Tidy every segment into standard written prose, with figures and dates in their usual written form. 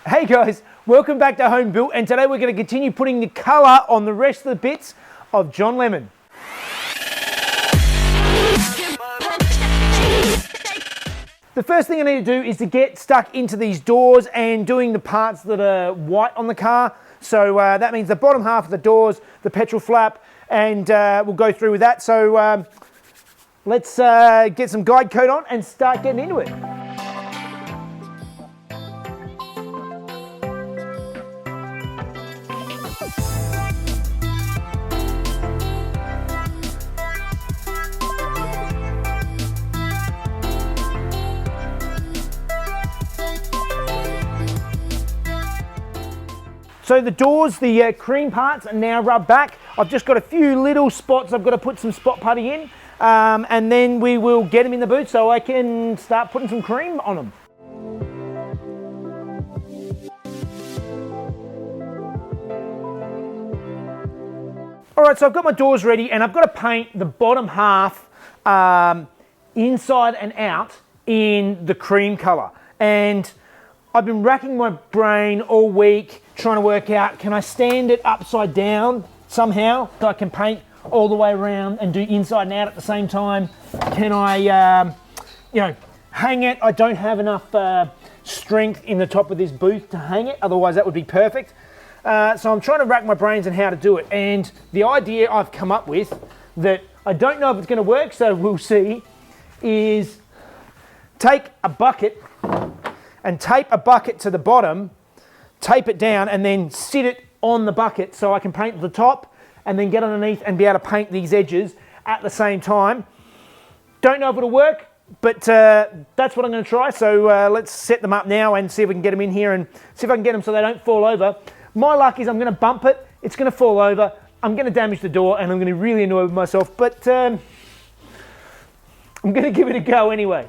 Hey guys, welcome back to Home Built, and today we're going to continue putting the colour on the rest of the bits of John Lemon. The first thing I need to do is to get stuck into these doors and doing the parts that are white on the car. So that means the bottom half of the doors, the petrol flap, and we'll go through with that. So let's get some guide coat on and start getting into it. So the doors, the cream parts are now rubbed back. I've just got a few little spots I've got to put some spot putty in, and then we will get them in the boot so I can start putting some cream on them. All right, so I've got my doors ready and I've got to paint the bottom half inside and out in the cream colour. And I've been racking my brain all week trying to work out, can I stand it upside down somehow so I can paint all the way around and do inside and out at the same time? Can I, hang it? I don't have enough strength in the top of this booth to hang it, otherwise that would be perfect. So I'm trying to rack my brains on how to do it, and the idea I've come up with, that I don't know if it's going to work, so we'll see, is take a bucket and tape a bucket to the bottom, tape it down, and then sit it on the bucket so I can paint the top and then get underneath and be able to paint these edges at the same time. Don't know if it'll work, but that's what I'm going to try. So let's set them up now and see if we can get them in here and see if I can get them so they don't fall over. My luck is I'm going to bump it, it's going to fall over, I'm going to damage the door, and I'm going to really annoy myself, but I'm going to give it a go anyway.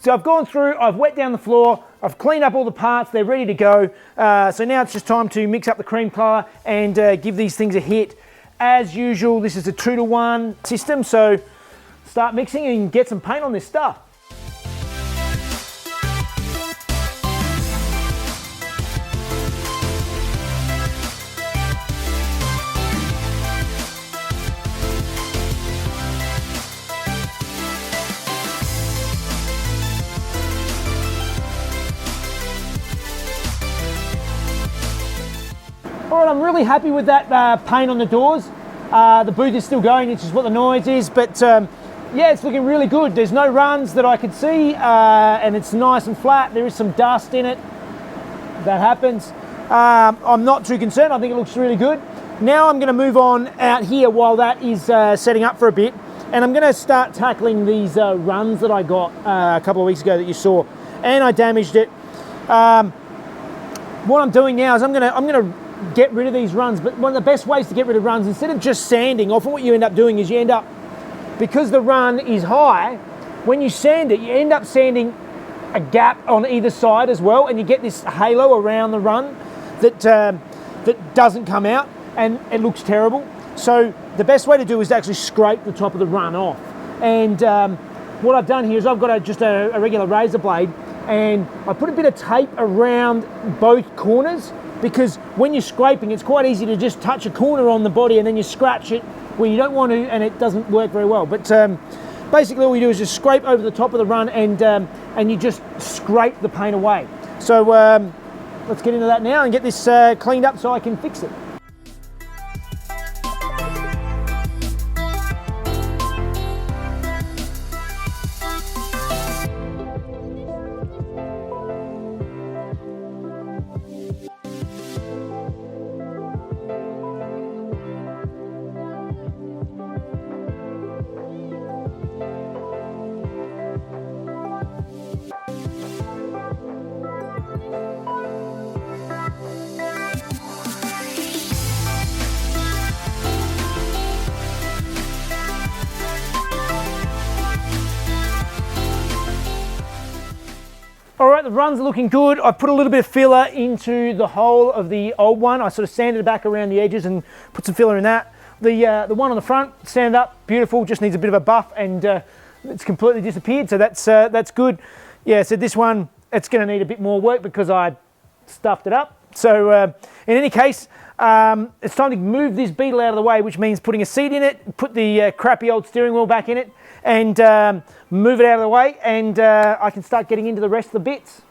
So I've gone through, I've wet down the floor, I've cleaned up all the parts, they're ready to go. So now it's just time to mix up the cream colour and give these things a hit. As usual, this is a 2-to-1 system, so start mixing and get some paint on this stuff. All right, I'm really happy with that paint on the doors. The booth is still going, which is what the noise is, but yeah, it's looking really good. There's no runs that I could see, and it's nice and flat. There is some dust in it. That happens. I'm not too concerned. I think it looks really good. Now I'm going to move on out here while that is setting up for a bit, and I'm going to start tackling these runs that I got a couple of weeks ago that you saw, and I damaged it. What I'm doing now is I'm going to get rid of these runs, but one of the best ways to get rid of runs, instead of just sanding, often what you end up doing is you end up, because the run is high, when you sand it, you end up sanding a gap on either side as well, and you get this halo around the run that doesn't come out, and it looks terrible. So the best way to do is to actually scrape the top of the run off. And what I've done here is I've got just a regular razor blade, and I put a bit of tape around both corners, because when you're scraping, it's quite easy to just touch a corner on the body and then you scratch it where you don't want to, and it doesn't work very well. But basically all we do is just scrape over the top of the run, and you just scrape the paint away. So let's get into that now and get this cleaned up so I can fix it. right, the runs are looking good. I've put a little bit of filler into the hole of the old one. I sort of sanded it back around the edges and put some filler in that. The one on the front, sanded up, beautiful, just needs a bit of a buff, and it's completely disappeared, so that's good. Yeah, so this one, it's going to need a bit more work because I stuffed it up. So in any case, it's time to move this Beetle out of the way, which means putting a seat in it, put the crappy old steering wheel back in it, and move it out of the way, and I can start getting into the rest of the bits.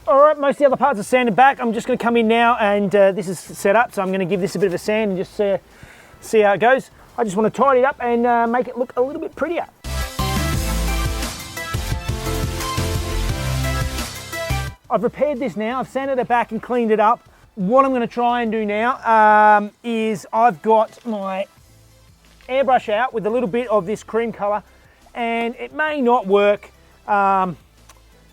All right, most of the other parts are sanded back. I'm just going to come in now, and this is set up, so I'm going to give this a bit of a sand and just see how it goes. I just want to tidy it up and make it look a little bit prettier. I've repaired this now. I've sanded it back and cleaned it up. What I'm going to try and do now is I've got my airbrush out with a little bit of this cream colour, and it may not work.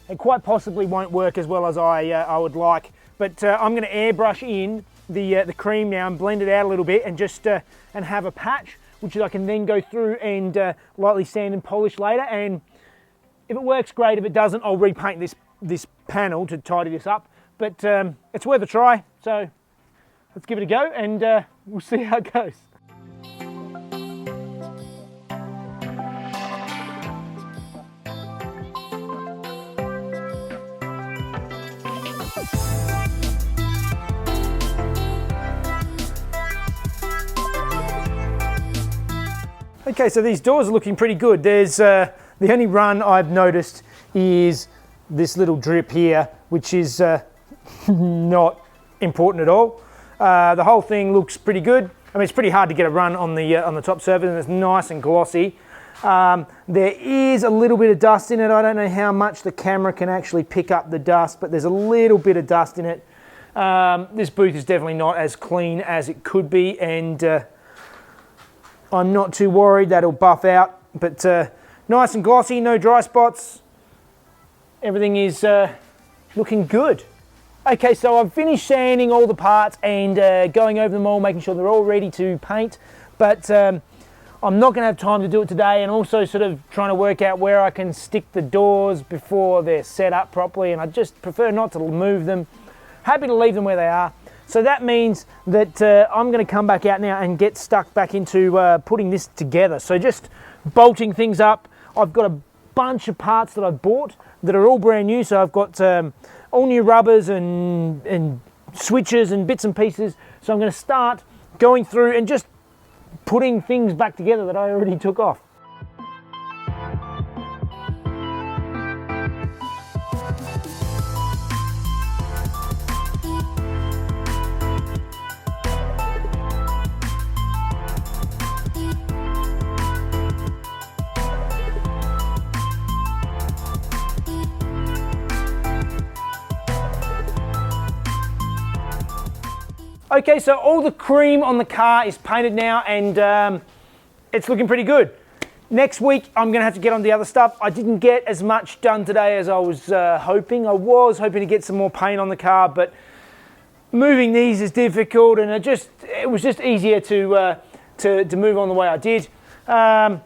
It quite possibly won't work as well as I would like, but I'm going to airbrush in the cream now and blend it out a little bit, and just and have a patch which I can then go through and lightly sand and polish later. And if it works, great. If it doesn't, I'll repaint this panel to tidy this up. But it's worth a try, so let's give it a go, and we'll see how it goes. Okay, so these doors are looking pretty good. There's the only run I've noticed is this little drip here, which is not important at all. The whole thing looks pretty good. I mean, it's pretty hard to get a run on the top surface, and it's nice and glossy. There is a little bit of dust in it. I don't know how much the camera can actually pick up the dust, but there's a little bit of dust in it. This booth is definitely not as clean as it could be, and I'm not too worried that'll buff out, but nice and glossy, no dry spots. Everything is looking good. Okay, so I've finished sanding all the parts and going over them all, making sure they're all ready to paint, but I'm not going to have time to do it today, and also sort of trying to work out where I can stick the doors before they're set up properly, and I just prefer not to move them. Happy to leave them where they are. So that means that I'm going to come back out now and get stuck back into putting this together. So just bolting things up. I've got a bunch of parts that I've bought that are all brand new. So I've got all new rubbers and switches and bits and pieces. So I'm going to start going through and just putting things back together that I already took off. Okay, so all the cream on the car is painted now, and it's looking pretty good. Next week, I'm going to have to get on the other stuff. I didn't get as much done today as I was hoping. I was hoping to get some more paint on the car, but moving these is difficult, and it was just easier to move on the way I did. As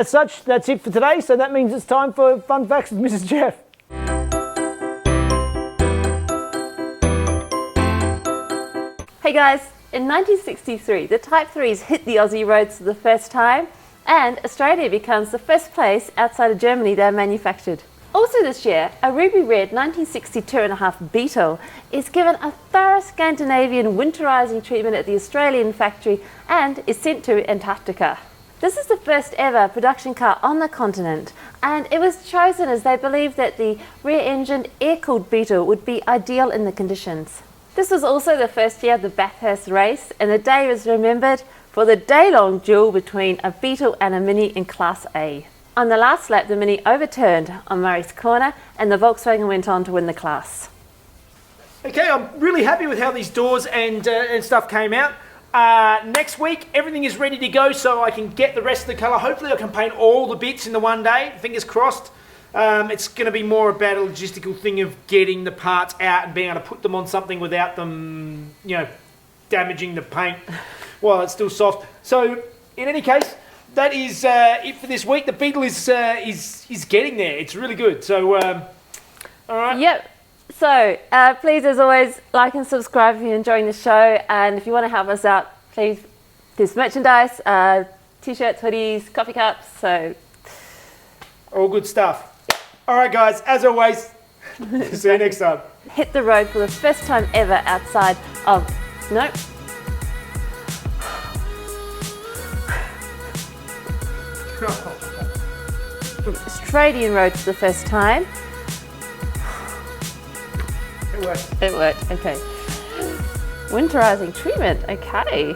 such, that's it for today, so that means it's time for Fun Facts with Mrs. Jeff. Hey guys, in 1963, the Type 3s hit the Aussie roads for the first time, and Australia becomes the first place outside of Germany they're manufactured. Also this year, a ruby red 1962.5 Beetle is given a thorough Scandinavian winterizing treatment at the Australian factory and is sent to Antarctica. This is the first ever production car on the continent, and it was chosen as they believed that the rear-engined air-cooled Beetle would be ideal in the conditions. This was also the first year of the Bathurst race, and the day was remembered for the day-long duel between a Beetle and a Mini in Class A. On the last lap, the Mini overturned on Murray's Corner, and the Volkswagen went on to win the class. Okay, I'm really happy with how these doors and stuff came out. Next week, everything is ready to go, so I can get the rest of the colour. Hopefully I can paint all the bits in the one day, fingers crossed. It's going to be more about a logistical thing of getting the parts out and being able to put them on something without them, damaging the paint while it's still soft. So, in any case, that is it for this week. The Beetle is getting there. It's really good. So, all right. Yep. So, please, as always, like and subscribe if you're enjoying the show. And if you want to help us out, please, there's merchandise, t-shirts, hoodies, coffee cups. So, all good stuff. All right, guys. As always, see you next time. Hit the road for the first time ever outside of Australian roads for the first time. It worked. It worked. Okay. Winterizing treatment. Okay.